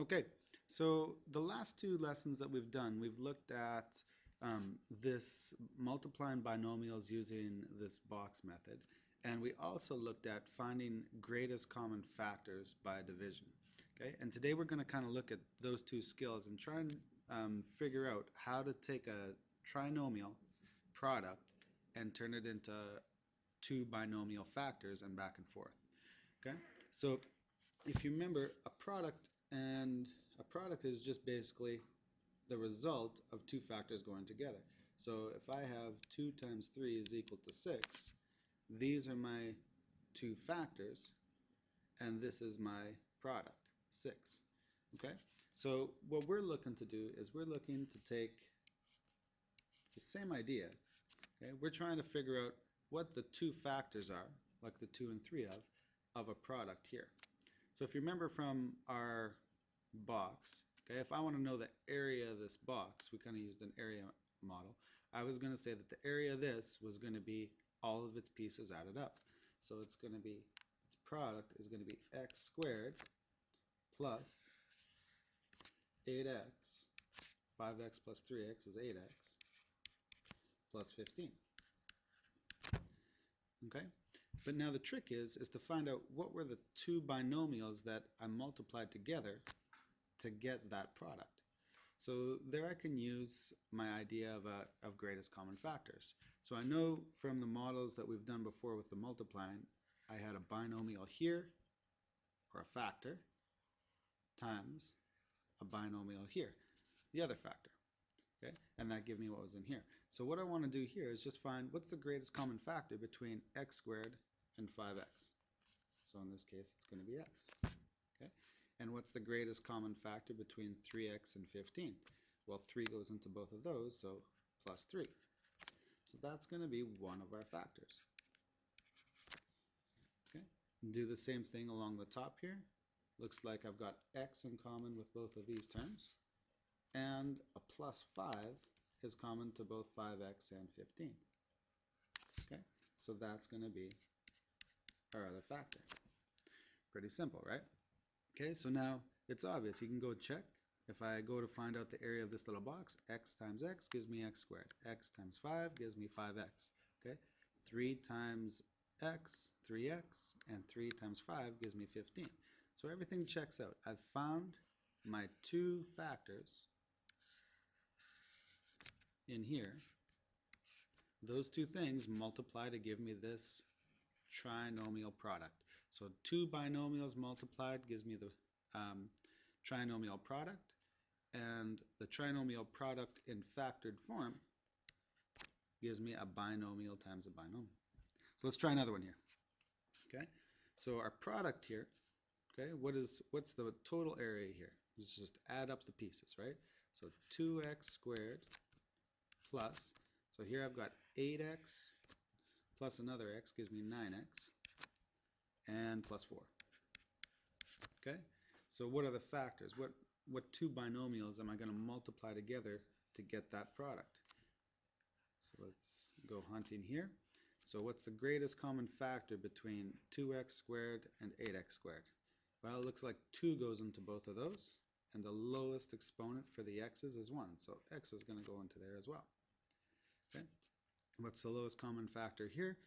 Okay, so the last two lessons that we've done, we've looked at this multiplying binomials using this box method, and we also looked at finding greatest common factors by division. Okay, and today we're going to kind of look at those two skills and try and figure out how to take a trinomial product and turn it into two binomial factors and back and forth. Okay, so if you remember, a product is just basically the result of two factors going together. So if I have 2 times 3 is equal to 6, these are my two factors, and this is my product, 6. Okay? So what we're looking to do is we're looking to take, it's the same idea, okay? We're trying to figure out what the two factors are, like the 2 and 3 of a product here. So if you remember from our box, okay, if I want to know the area of this box, we kind of used an area model. I was going to say that the area of this was going to be all of its pieces added up. So it's going to be, its product is going to be x squared plus 8x, 5x plus 3x is 8x, plus 15. Okay? But now the trick is to find out what were the two binomials that I multiplied together to get that product. So there I can use my idea of greatest common factors. So I know from the models that we've done before with the multiplying, I had a binomial here, or a factor, times a binomial here, the other factor. Okay? And that gives me what was in here. So what I want to do here is just find what's the greatest common factor between x squared and 5x. So in this case, it's going to be x. Okay? And what's the greatest common factor between 3x and 15? Well, 3 goes into both of those, so plus 3. So that's going to be one of our factors. Okay? And do the same thing along the top here. Looks like I've got x in common with both of these terms. And a plus 5 is common to both 5x and 15. Okay? So that's going to be our other factor. Pretty simple, right? Okay, so now it's obvious. You can go check. If I go to find out the area of this little box, x times x gives me x squared. X times 5 gives me 5x. Okay, 3 times x, 3x, and 3 times 5 gives me 15. So everything checks out. I've found my two factors in here. Those two things multiply to give me this trinomial product. So two binomials multiplied gives me the trinomial product, and the trinomial product in factored form gives me a binomial times a binomial. So let's try another one here. Okay, so our product here, okay, what's the total area here? Let's just add up the pieces, right? So 2x squared plus, so here I've got 8x plus another x gives me 9x, and plus 4. Okay, so what are the factors? What two binomials am I going to multiply together to get that product? So let's go hunting here. So what's the greatest common factor between 2x squared and 8x squared? Well, it looks like 2 goes into both of those, and the lowest exponent for the x's is 1, so x is going to go into there as well. Okay. What's the lowest common factor here?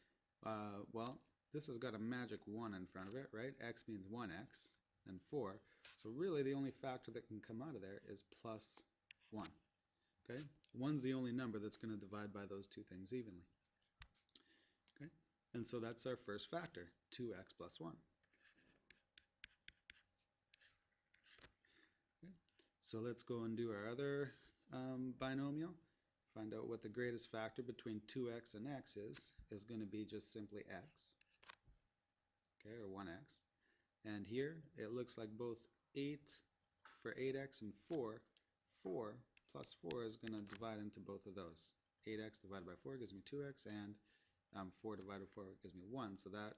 Well, this has got a magic 1 in front of it, right? X means 1x and 4. So really the only factor that can come out of there is plus 1. Okay? 1's the only number that's going to divide by those two things evenly. Okay? And so that's our first factor, 2x plus 1. Okay? So let's go and do our other binomial. Find out what the greatest factor between 2x and x is going to be just simply x, okay, or 1x. And here it looks like both 8 for 8x and 4 plus 4 is going to divide into both of those. 8x divided by 4 gives me 2x, and 4 divided by 4 gives me 1, so that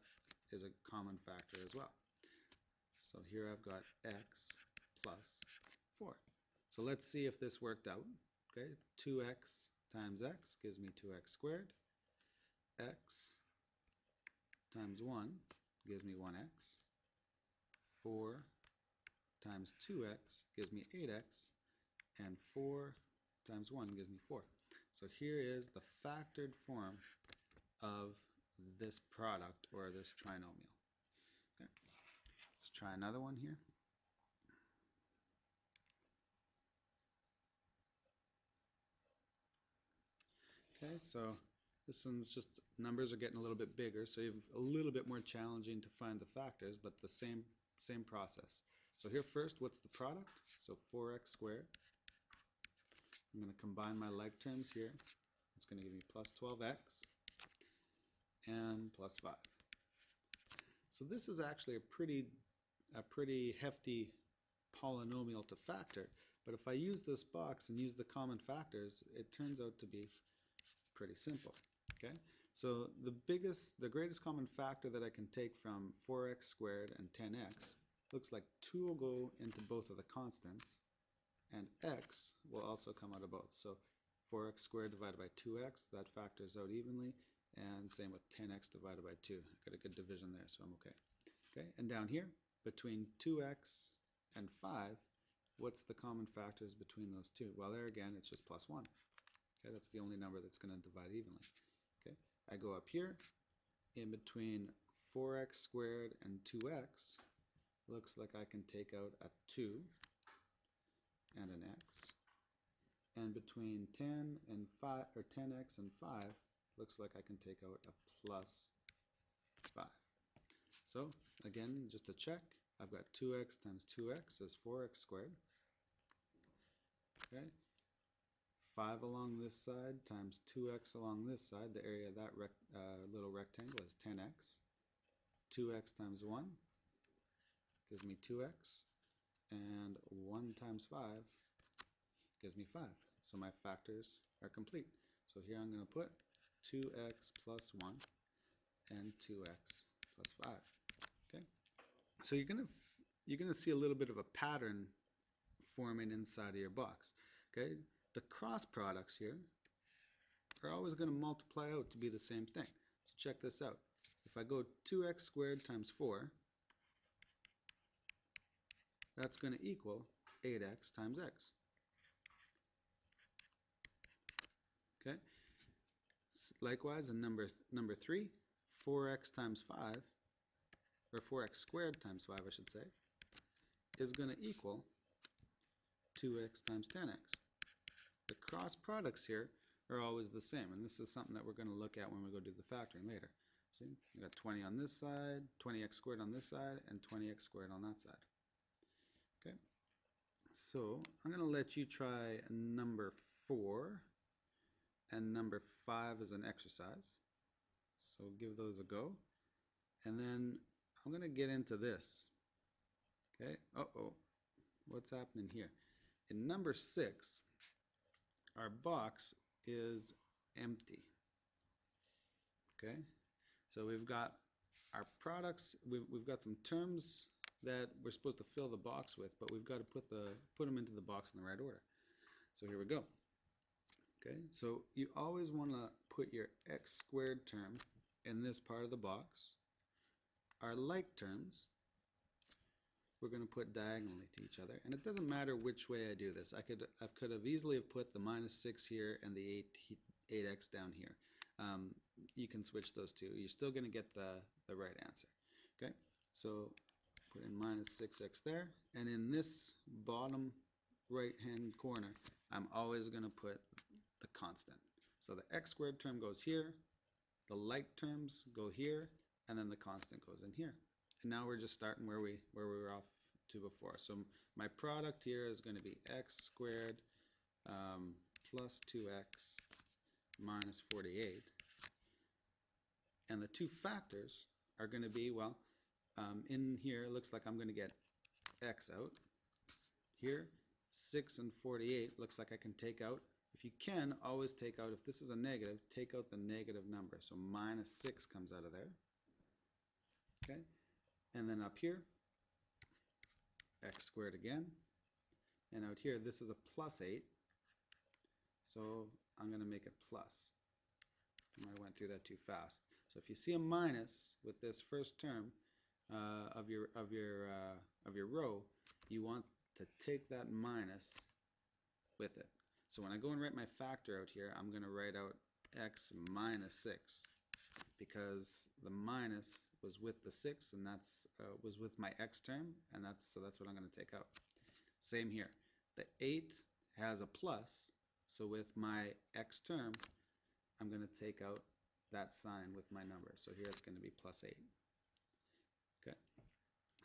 is a common factor as well. So here I've got x plus 4. So let's see if this worked out. Okay, 2x times x gives me 2x squared. X times 1 gives me 1x. 4 times 2x gives me 8x, and 4 times 1 gives me 4. So here is the factored form of this product or this trinomial. Okay. Let's try another one here. Okay, so this one's just numbers are getting a little bit bigger, so you have a little bit more challenging to find the factors, but the same process. So here first, what's the product? So 4x squared. I'm going to combine my like terms here. It's going to give me plus 12x and plus 5. So this is actually a pretty hefty polynomial to factor, but if I use this box and use the common factors, it turns out to be pretty simple. Okay, so the greatest common factor that I can take from 4x squared and 10x looks like 2 will go into both of the constants, and x will also come out of both. So 4x squared divided by 2x, that factors out evenly, and same with 10x divided by 2. I got a good division there, so I'm okay. Okay, and down here, between 2x and 5, what's the common factors between those two? Well, there again, it's just plus 1. Okay, that's the only number that's going to divide evenly. Okay, I go up here, in between 4x squared and 2x, looks like I can take out a 2 and an x. And between 10 and 5, or 10x and 5, looks like I can take out a plus 5. So again, just to check, I've got 2x times 2x is 4x squared. Okay, 5 along this side times 2x along this side, the area of that little rectangle is 10x. 2x times 1 gives me 2x, and 1 times 5 gives me 5. So my factors are complete. So here I'm going to put 2x plus 1 and 2x plus 5. Okay, so you're gonna see a little bit of a pattern forming inside of your box. Okay, the cross products here are always going to multiply out to be the same thing. So check this out. If I go 2x squared times 4, that's going to equal 8x times x. Okay. Likewise, in number 3, 4x times 5, or 4x squared times 5, I should say, is going to equal 2x times 10x. The cross products here are always the same, and this is something that we're going to look at when we go do the factoring later. See, we got 20 on this side, 20x squared on this side, and 20x squared on that side. Okay, so I'm going to let you try number 4 and number 5 as an exercise. So give those a go, and then I'm going to get into this. Okay, what's happening here? In number 6, our box is empty. Okay, so we've got our products, we've got some terms that we're supposed to fill the box with, but we've got to put them into the box in the right order. So here we go. Okay, so you always want to put your x squared term in this part of the box. Our like terms, we're going to put diagonally to each other, and it doesn't matter which way I do this. I could have easily have put the minus 6 here and the 8x down here. You can switch those two. You're still going to get the right answer. Okay, so put in minus 6x there, and in this bottom right hand corner, I'm always going to put the constant. So the x squared term goes here, the like terms go here, and then the constant goes in here. And now we're just starting where we were off to before. So my product here is going to be x squared plus 2x minus 48. And the two factors are going to be, well, in here it looks like I'm going to get x out. Here, 6 and 48 looks like I can take out. If you can, always take out, if this is a negative, take out the negative number. So minus 6 comes out of there. Okay, and then up here, x squared again. And out here, this is a plus 8. So I'm going to make it plus. I went through that too fast. So if you see a minus with this first term of your row, you want to take that minus with it. So when I go and write my factor out here, I'm going to write out x minus 6 because the minus was with the 6 and that's was with my x term, and that's what I'm going to take out. Same here. The 8 has a plus, so with my x term, I'm going to take out that sign with my number. So here it's going to be plus 8. Okay.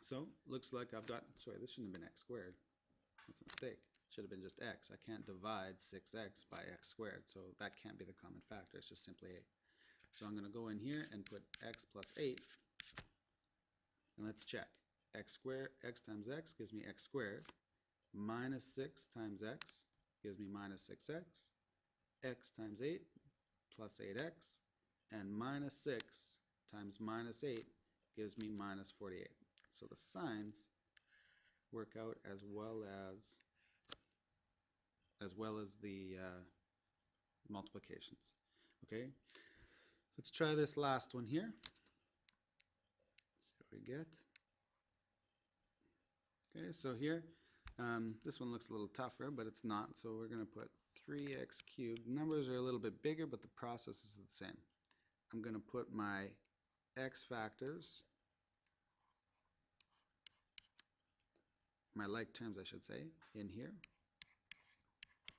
So looks like I've got, sorry, this shouldn't have been x squared. That's a mistake. Should have been just x. I can't divide 6x by x squared, so that can't be the common factor. It's just simply 8. So I'm going to go in here and put x plus 8, and let's check. X squared, x times x gives me x squared, minus 6 times x gives me minus 6x, x times 8 plus 8x, and minus 6 times minus 8 gives me minus 48. So the signs work out as well as the multiplications. Okay, let's try this last one here. See what we get. Okay, so here, this one looks a little tougher, but it's not. So we're going to put 3x cubed. Numbers are a little bit bigger, but the process is the same. I'm going to put my x factors, my like terms I should say, in here.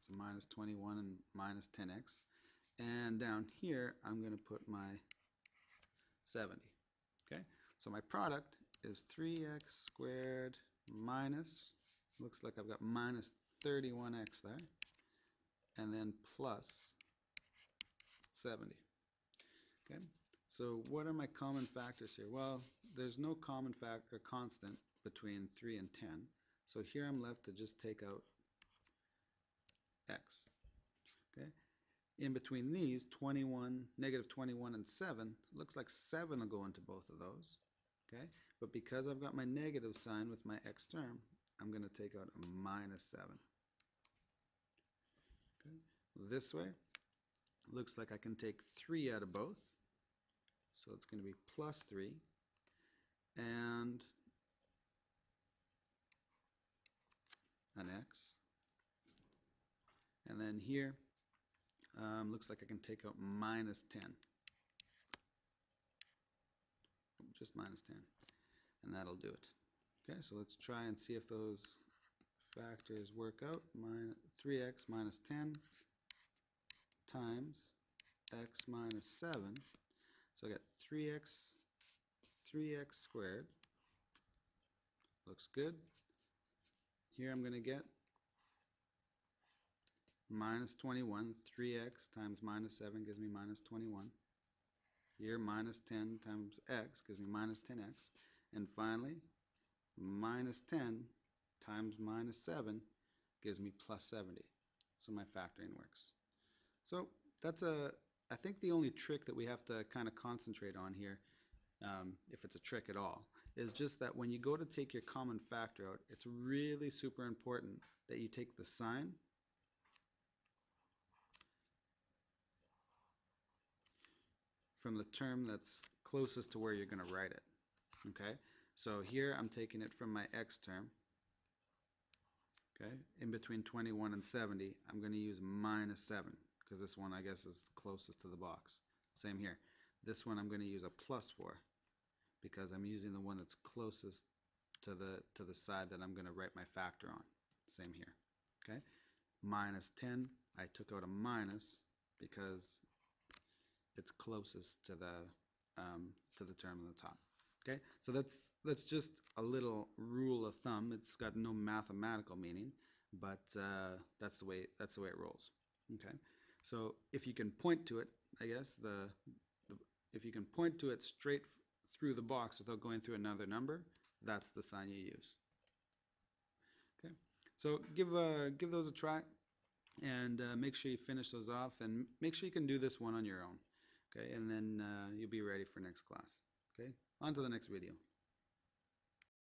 So minus 21 and minus 10x. And down here, I'm going to put my 70. Okay, so my product is 3x squared minus, looks like I've got minus 31x there, and then plus 70. Okay, so what are my common factors here? Well, there's no common factor constant between 3 and 10, so here I'm left to just take out x. Okay, in between these, 21, negative 21 and 7, looks like 7 will go into both of those. Okay, but because I've got my negative sign with my x term, I'm going to take out a minus 7. Okay, this way, looks like I can take 3 out of both, so it's going to be plus 3, and an x, and then here, looks like I can take out minus 10, just minus 10, and that'll do it. Okay, so let's try and see if those factors work out. 3x minus 10 times x minus 7. So I got 3x squared. Looks good. Here I'm going to get minus 21. 3x times minus 7 gives me minus 21. Here minus 10 times x gives me minus 10x. And finally, minus 10 times minus 7 gives me plus 70. So my factoring works. So that's I think the only trick that we have to kind of concentrate on here, if it's a trick at all, is just that when you go to take your common factor out, it's really super important that you take the sign from the term that's closest to where you're going to write it. Okay, so here I'm taking it from my x term. Okay, in between 21 and 70, I'm going to use minus 7 because this one I guess is closest to the box. Same here. This one I'm going to use a plus for because I'm using the one that's closest to the side that I'm going to write my factor on. Same here. Okay, minus 10. I took out a minus because it's closest to the term on the top. Okay, so that's just a little rule of thumb. It's got no mathematical meaning, but that's the way it rolls. Okay, so if you can point to it, I guess if you can point to it straight through the box without going through another number, that's the sign you use. Okay, so give those a try, and make sure you finish those off, and make sure you can do this one on your own. Okay, and then you'll be ready for next class. Okay, on to the next video.